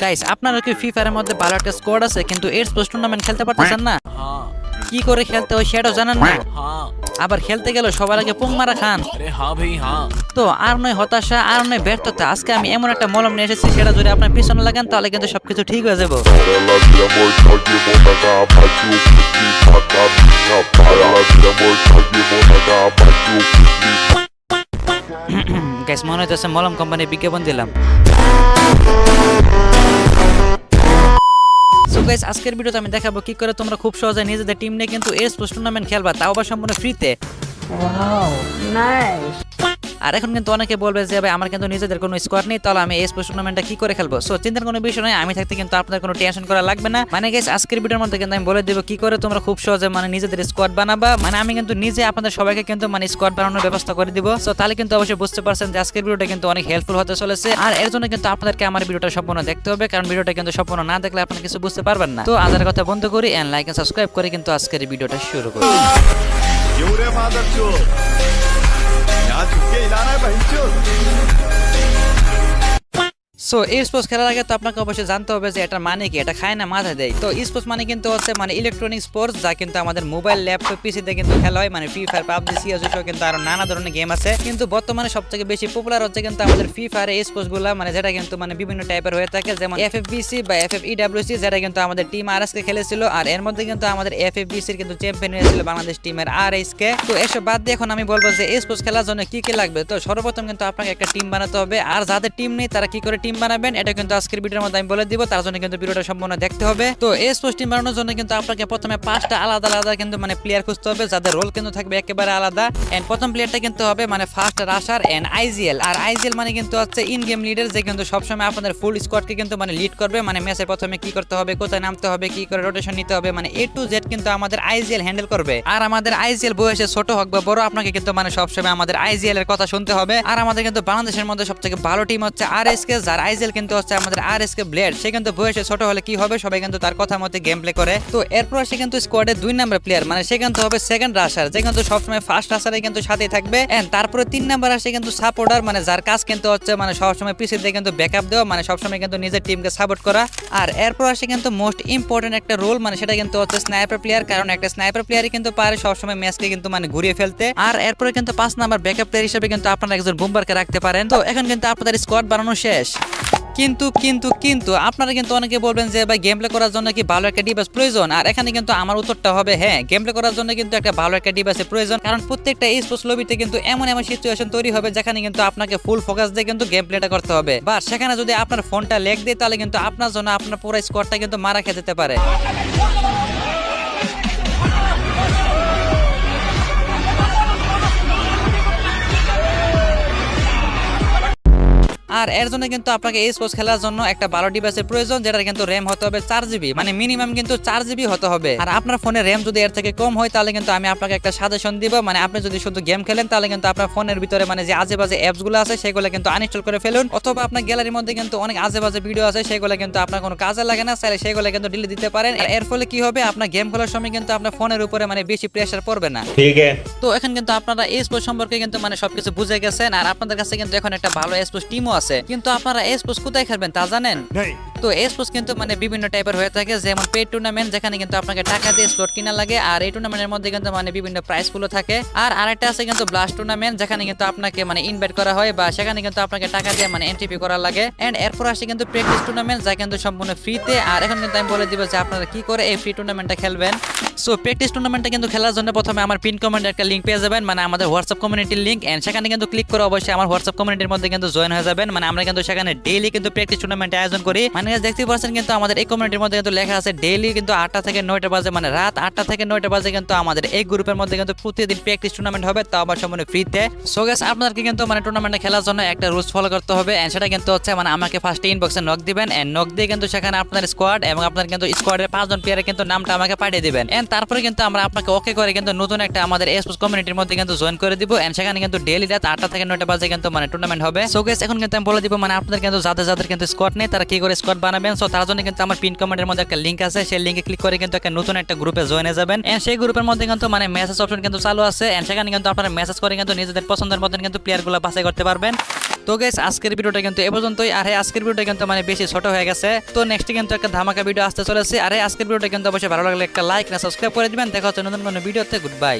Guys আপনারা কি free ফায়ারের মধ্যে ভালো একটা স্কোয়াড আছে কিন্তু এর স্পোর্টস টুর্নামেন্ট খেলতে পারতেছেন না? কি করে খেলতে হয় সেটাও জানেন না, আবার খেলতে গেলে সবার আগে পুং মারা খান। তো আর নয় হতাশা, আর নয় ব্যর্থতা, আজকে আমি এমন একটা মলম নিয়ে এসেছি, সেটা যদি আপনার পিছনে লাগান তাহলে কিন্তু সবকিছু ঠিক হয়ে যাবে। গাইস মনে হইতেছে মলম কোম্পানির বিজ্ঞাপন দিলাম। সো গাইস আজকের ভিডিওতে আমি দেখাবো কি করে তোমরা খুব সহজে নিজেদের টিম নিয়ে কিন্তু এর স্পোর্টস টুর্নামেন্ট খেলবা, তাও আবার সম্পূর্ণ ফ্রিতে। Wow, nice. আর এখন কিন্তু অনেকে বলবে যে ভাই আমার কিন্তু নিজেদের কোনো স্কোয়াড নেই, তাহলে আমি এই স্পোর্টস টুর্নামেন্টটা কি করে খেলবো? সো চিন্তার কোনো বিষয় নয়, আমি থাকতে কিন্তু আপনাদের কোনো টেনশন করা লাগবে না। মানে গাইস আজকের ভিডিওর মধ্যে কিন্তু আমি বলে দেবো কি করে তোমরা খুব সহজে মানে নিজেদের স্কোয়াড বানাবা। মানে আমি কিন্তু নিজে আপনাদের সবাইকে কিন্তু মানে স্কোয়াড বানানোর ব্যবস্থা করে দিব। সো তাহলে কিন্তু অবশ্যই বুঝতে পারছেন যে আজকের ভিডিওটা কিন্তু অনেক হেল্পফুল হতে চলেছে। আর এর জন্য কিন্তু আপনাদেরকে আমার ভিডিওটা সম্পূর্ণ দেখতে হবে, কারণ ভিডিওটা কিন্তু সম্পূর্ণ না দেখলে আপনারা কিছু বুঝতে পারবেন না। তো আজকের কথা বন্ধ করি এন্ড লাইক এন্ড সাবস্ক্রাইব করে কিন্তু আজকের ভিডিওটা শুরু করি। সো এই স্পোর্টস খেলার আগে তো আপনাকে অবশ্যই জানতে হবে যে এটা মানে কি, এটা খায় না মাথা দেয়। তো স্পোর্টস মানে কিন্তু হচ্ছে মানে ইলেকট্রনিক স্পোর্টস, যা কিন্তু আমাদের মোবাইল, ল্যাপটপ, পিসিতে কিন্তু খেলা হয়। মানে ফ্রি ফায়ার, পাবজি, সিএসজি সহ কিন্তু আরো নানা ধরনের গেম আছে, কিন্তু বর্তমানে সবথেকে বেশি পপুলার হচ্ছে কিন্তু আমাদের ফ্রি ফায়ার এই স্পোর্টস গুলা, মানে যেটা কিন্তু মানে বিভিন্ন টাইপের হয়ে থাকে, যেমন এফএফবিসি বা এফএফইডব্লিউসি, যেটা কিন্তু আমাদের টিম আরএসকে খেলেছিল। আর এর মধ্যে কিন্তু আমাদের এফএফবিসির কিন্তু চ্যাম্পিয়ন হয়েছিল বাংলাদেশ টিমের আরএসকে। তো এসব বাদ দিয়ে এখন আমি বলবো যে এই স্পোর্টস খেলার জন্য কি কি লাগবে। তো সর্বপ্রথম কিন্তু আপনাকে একটা টিম বানাতে হবে, আর যাদের টিম নেই তারা কি করে টিম বানাবেন এটা কিন্তু আজকের ভিডিওর মধ্যে আমি বলে দিব। তার জন্য কিন্তু ভিডিওটা সম্পূর্ণ দেখতে হবে। তো এই স্পোর্টস টিম বানানোর জন্য কিন্তু আপনাকে প্রথমে 5টা আলাদা আলাদা কিন্তু মানে প্লেয়ার খুঁজতে হবে, যাদের রোল কিন্তু থাকবে একেবারে আলাদা। এন্ড প্রথম প্লেয়ারটা কিন্তু হবে মানে ফার্স্ট রাশার এন্ড আইজিএল। আর আইজিএল মানে কিন্তু হচ্ছে ইন গেম লিডার, যে কিন্তু সবসময় আপনাদের ফুল স্কোয়াডকে কিন্তু মানে লিড করবে। মানে ম্যাচের প্রথমে কি করতে হবে, কোথায় নামতে হবে, কি করে রোটেশন নিতে হবে, মানে এ টু জেড কিন্তু আমাদের আইজিএল হ্যান্ডেল করবে। আর আমাদের আইজিএল বয়সে ছোট হোক বা বড়, আপনাকে কিন্তু মানে সবসময় আমাদের আইজিএল এর কথা শুনতে হবে। আর আমাদের কিন্তু বাংলাদেশের মধ্যে সবথেকে ভালো টিম হচ্ছে আরএসকে, যার আইজিএল কিন্তু হচ্ছে আমাদের আরএসকে ব্লেড। সে কিন্তু বয়সে ছোট হলে কি হবে, সবাই কিন্তু তার কথা মতো গেম প্লে করে। তো এরপর সে কিন্তু স্কোয়াডের 2 নাম্বার প্লেয়ার, মানে সে কিন্তু হবে সেকেন্ড রাশার, যে কিন্তু সবসময় ফার্স্ট রাশারে কিন্তু সাথেই থাকবে। এন্ড তারপরে 3 নাম্বার আসে কিন্তু সাপোর্টার, মানে যার কাজ কিন্তু হচ্ছে মানে সবসময় পিছিয়ে দিয়ে কিন্তু ব্যাকআপ দেওয়া, মানে সবসময় কিন্তু নিজের টিমকে সাপোর্ট করা। আর এরপর আসে কিন্তু মোস্ট ইম্পর্টেন্ট একটা রোল, মানে সেটা কিন্তু হচ্ছে স্নাইপার প্লেয়ার, কারণ একটা স্নাইপার প্লেয়ারই কিন্তু পারে সবসময় ম্যাচকে কিন্তু মানে ঘুরিয়ে ফেলতে। আর এরপরে কিন্তু 5 নাম্বার ব্যাকআপ প্লেয়ার হিসেবে কিন্তু আপনারা একজন বুমবারকে রাখতে পারেন। তো এখন কিন্তু আপনাদের স্কোয়াড বানানো শেষ। কিন্তু কিন্তু কিন্তু আপনারা কিন্তু অনেকে বলবেন যে ভাই গেম প্লে করার জন্য কি ভালো একটা ডিভাইস প্রয়োজন? আর এখানে কিন্তু আমার উত্তরটা হবে হ্যাঁ, গেম প্লে করার জন্য কিন্তু একটা ভালো একটা ডিভাইসের প্রয়োজন, কারণ প্রত্যেকটা স্পোর্টস লবিতে কিন্তু এমন এমন সিচুয়েশন তৈরি হবে যেখানে কিন্তু আপনাকে ফুল ফোকাস দিয়ে কিন্তু গেম প্লেটা করতে হবে। বা সেখানে যদি আপনার ফোনটা লেগ দেয় তাহলে কিন্তু আপনার জন্য আপনার পুরো স্কোয়াডটা কিন্তু মারা খেয়ে যেতে পারে। আর এর জন্য কিন্তু আপনাকে এই স্পোর্টস খেলার জন্য একটা ভালো ডিভাইসের প্রয়োজন, যেটা কিন্তু র্যাম হতে হবে 4GB, মানে মিনিমাম কিন্তু 4GB হতে হবে। আর আপনার ফোনের র্যাম যদি এর থেকে কম হয় তাহলে কিন্তু আমি আপনাকে একটা সাজেশন দিব, মানে আপনি যদি শুধু গেম খেলেন তাহলে কিন্তু আপনার ফোনের ভিতরে মানে যে আজেবাজে অ্যাপস গুলো আছে সেগুলো কিন্তু আনইনস্টল করে ফেলুন, অথবা আপনার গ্যালারির মধ্যে কিন্তু অনেক আজেবাজে ভিডিও আছে সেগুলো কিন্তু আপনার কোনো কাজে লাগে না, চাইলে সেগুলো কিন্তু ডিলিট দিতে পারেন। আর এর ফলে কি হবে, আপনার গেম খেলার সময় কিন্তু আপনার ফোনের উপরে মানে বেশি প্রেসার পড়বে না। ঠিক আছে? তো এখন কিন্তু আপনারা এই স্পোর্টস সম্পর্কে কিন্তু মানে সবকিছু বুঝে গেছেন, আর আপনাদের কাছে কিন্তু এখন একটা ভালো স্পোর্টস টিমও আছে, কিন্তু আপনারা স্পোর্টস কোথায় খেলবেন তা জানেন? তো স্পোর্টস কিন্তু মানে বিভিন্ন টাইপের হয়ে থাকে, যেমন পেড টুর্নামেন্ট, যেখানে কিন্তু আপনাকে টাকা দিয়ে স্লট কিনা লাগে। আর এই টুর্নামেন্টের মধ্যে কিন্তু মানে বিভিন্ন প্রাইজ গুলো থাকে। আর আরেকটা আছে কিন্তু ব্লাস্ট টুর্নামেন্ট, যেখানে কিন্তু আপনাকে মানে ইনভাইট করা হয় বা সেখানে কিন্তু আপনাকে টাকা দিয়ে মানে এন্ট্রি করা লাগে। এন্ড এরপর আসে কিন্তু প্র্যাকটিস টুর্নামেন্ট, যা কিন্তু সম্পূর্ণ ফ্রিতে। আর এখন কিন্তু আমি বলে দিব যে আপনারা কি করে এই ফ্রি টুর্নামেন্টটা খেলবেন। সো প্র্যাকটিস টুর্নামেন্টটা কিন্তু খেলার জন্য প্রথমে আমার পিন কমেন্টে একটা লিংক পেয়ে যাবেন, মানে আমাদের হোয়াটসঅ্যাপ কমিউনিটির লিংক। এন্ড সেখানে কিন্তু ক্লিক করে অবশ্যই আমার হোয়াটসঅ্যাপ কমিউনিটির মধ্যে কিন্তু জয়েন হয়ে যাবেন। মানে আমরা কিন্তু সেখানে ডেইলি কিন্তু প্র্যাকটিস টুর্নামেন্ট আয়োজন করি। মানে দেখতে পাচ্ছেন কিন্তু আমাদের এই কমিউনিটির মধ্যে কিন্তু লেখা আছে ডেইলি কিন্তু 8টা থেকে 9টা বাজে, মানে রাত 8টা থেকে 9টা বাজে কিন্তু আমাদের এই গ্রুপের মধ্যে কিন্তু প্রতিদিন প্র্যাকটিস টুর্নামেন্ট হবে, তাও আবার সম্পূর্ণ ফ্রিতে। সো গাইস আপনাদেরকে কিন্তু মানে টুর্নামেন্টে খেলার জন্য একটা রুলস ফলো করতে হবে, এন্ড সেটা কিন্তু হচ্ছে মানে আমাকে ফার্স্টে ইনবক্সে নক দিবেন। এন্ড নক দিয়ে কিন্তু সেখানে আপনার স্কোয়াড এবং আপনার কিন্তু স্কোয়াডের 5 জন প্লেয়ারের কিন্তু নামটা আমাকে পাঠিয়ে দিবেন। এন্ড তারপরে কিন্তু আমরা আপনাকে ওকে করে কিন্তু নতুন একটা আমাদের স্পোর্টস কমিউনিটির মধ্যে কিন্তু জয়েন করে দিব। এন্ড সেখানে কিন্তু ডেইলি রাত 8টা থেকে 9টা বাজে কিন্তু মানে টুর্নামেন্ট হবে। সো গাইস এখন কিন্তু আমি বলে দিব মানে আপনাদের কিন্তু যাদের কিন্তু স্কোয়াড নেই তারা কি করে স্কোয়াড অ্যাকাউন্ট বানাবেন। সো তার জন্য কিন্তু আমার পিন কমেন্টের মধ্যে একটা লিঙ্ক আছে, সেই লিঙ্কে ক্লিক করে কিন্তু একটা নতুন একটা গ্রুপে জয়েন হয়ে যাবেন। এন্ড সেই গ্রুপের মধ্যে কিন্তু মানে মেসেজ অপশন কিন্তু চালু আছে, এন্ড সেখানে কিন্তু আপনারা মেসেজ করে কিন্তু নিজেদের পছন্দের মতন কিন্তু প্লেয়ারগুলো বাছাই করতে পারবেন। তো গাইস আজকের ভিডিওটা কিন্তু এ পর্যন্তই। আর আজকের ভিডিওটা কিন্তু মানে বেশি ছোট হয়ে গেছে, তো নেক্সট কিন্তু একটা ধামাকা ভিডিও আসতে চলেছে। আর আজকের ভিডিওটা কিন্তু অবশ্যই ভালো লাগলে একটা লাইক না সাবস্ক্রাইব করে দিবেন। দেখা হচ্ছে নতুন কোনো ভিডিওতে। Good bye.